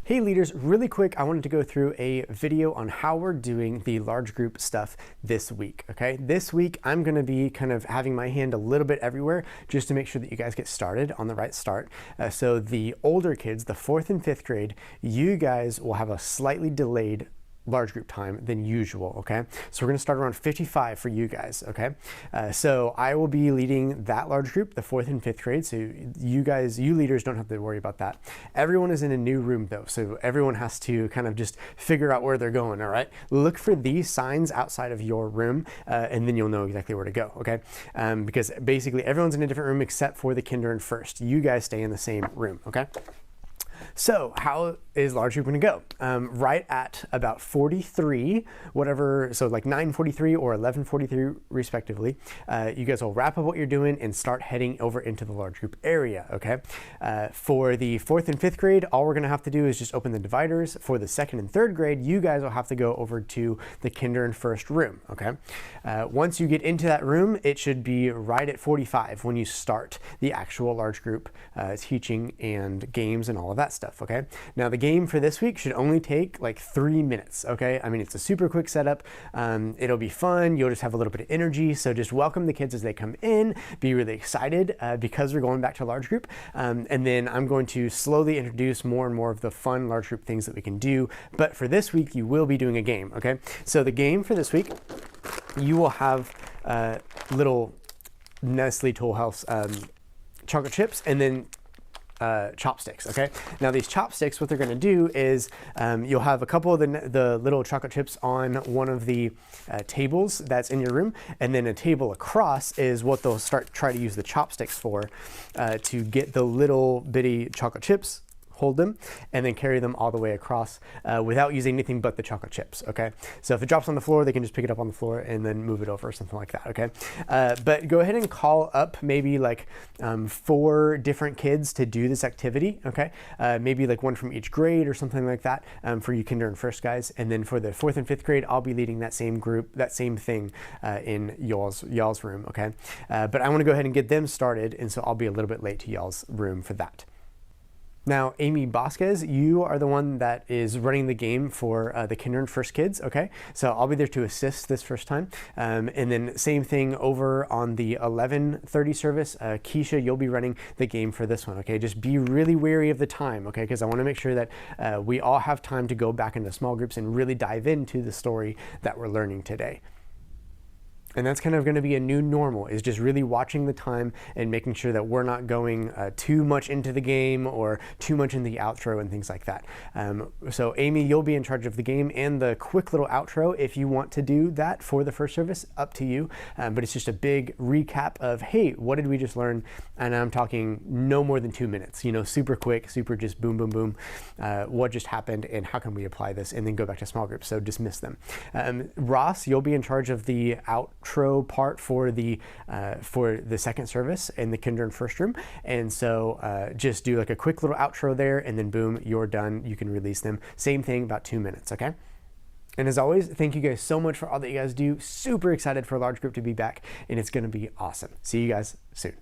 Hey leaders, really quick, I wanted to go through a video on how we're doing the large group stuff this week, okay? This week, I'm gonna be kind of having my hand a little bit everywhere just to make sure that you guys get started on the right start. So the older kids, the 4th and 5th grade, you guys will have a slightly delayed large group time than usual, okay? So we're gonna start around 55 for you guys, okay? So I will be leading that large group, the 4th and 5th grade, so you guys, you leaders don't have to worry about that. Everyone is in a new room though, so everyone has to kind of just figure out where they're going, all right? Look for these signs outside of your room, and then you'll know exactly where to go, okay? Because basically everyone's in a different room except for the kinder and first. You guys stay in the same room, okay? So how is large group going to go? Right at about 43, whatever, so like 9:43 or 11:43 respectively, you guys will wrap up what you're doing and start heading over into the large group area, okay? For the 4th and 5th grade, all we're going to have to do is just open the dividers. For the 2nd and 3rd grade, you guys will have to go over to the kinder and first room, okay? Once you get into that room, it should be right at 45 when you start the actual large group teaching and games and all of that stuff, okay? Now the game for this week should only take like 3 minutes, okay? I mean, it's a super quick setup. It'll be fun. You'll just have a little bit of energy. So just welcome the kids as they come in, be really excited because we're going back to large group. And then I'm going to slowly introduce more and more of the fun large group things that we can do. But for this week, you will be doing a game, okay? So the game for this week, you will have little Nestle Toll House chocolate chips and then chopsticks, okay? Now these chopsticks, what they're gonna do is you'll have a couple of the little chocolate chips on one of the tables that's in your room, and then a table across is what they'll try to use the chopsticks for to get the little bitty chocolate chips, hold them, and then carry them all the way across without using anything but the chocolate chips, okay? So if it drops on the floor, they can just pick it up on the floor and then move it over or something like that, okay? But go ahead and call up maybe like 4 different kids to do this activity, okay? Maybe like one from each grade or something like that for you kinder and first guys. And then for the 4th and 5th grade, I'll be leading that same group, that same thing in y'all's room, okay? But I wanna go ahead and get them started, and so I'll be a little bit late to y'all's room for that. Now, Amy Vasquez, you are the one that is running the game for the kinder and first kids, okay? So I'll be there to assist this first time. And then same thing over on the 11:30 service. Keisha, you'll be running the game for this one, okay? Just be really wary of the time, okay? Because I want to make sure that we all have time to go back into small groups and really dive into the story that we're learning today. And that's kind of going to be a new normal, is just really watching the time and making sure that we're not going too much into the game or too much in the outro and things like that. So Amy, you'll be in charge of the game and the quick little outro. If you want to do that for the first service, up to you. But it's just a big recap of, hey, what did we just learn? And I'm talking no more than 2 minutes, you know, super quick, super just boom, boom, boom. What just happened and how can we apply this, and then go back to small groups, so dismiss them. Ross, you'll be in charge of the outro part for the 2nd service in the kinder and first room, and so just do like a quick little outro there, and then boom, you're done. You can release them. Same thing, about 2 minutes, okay? And as always, thank you guys so much for all that you guys do. Super excited for large group to be back, and it's going to be awesome. See you guys soon.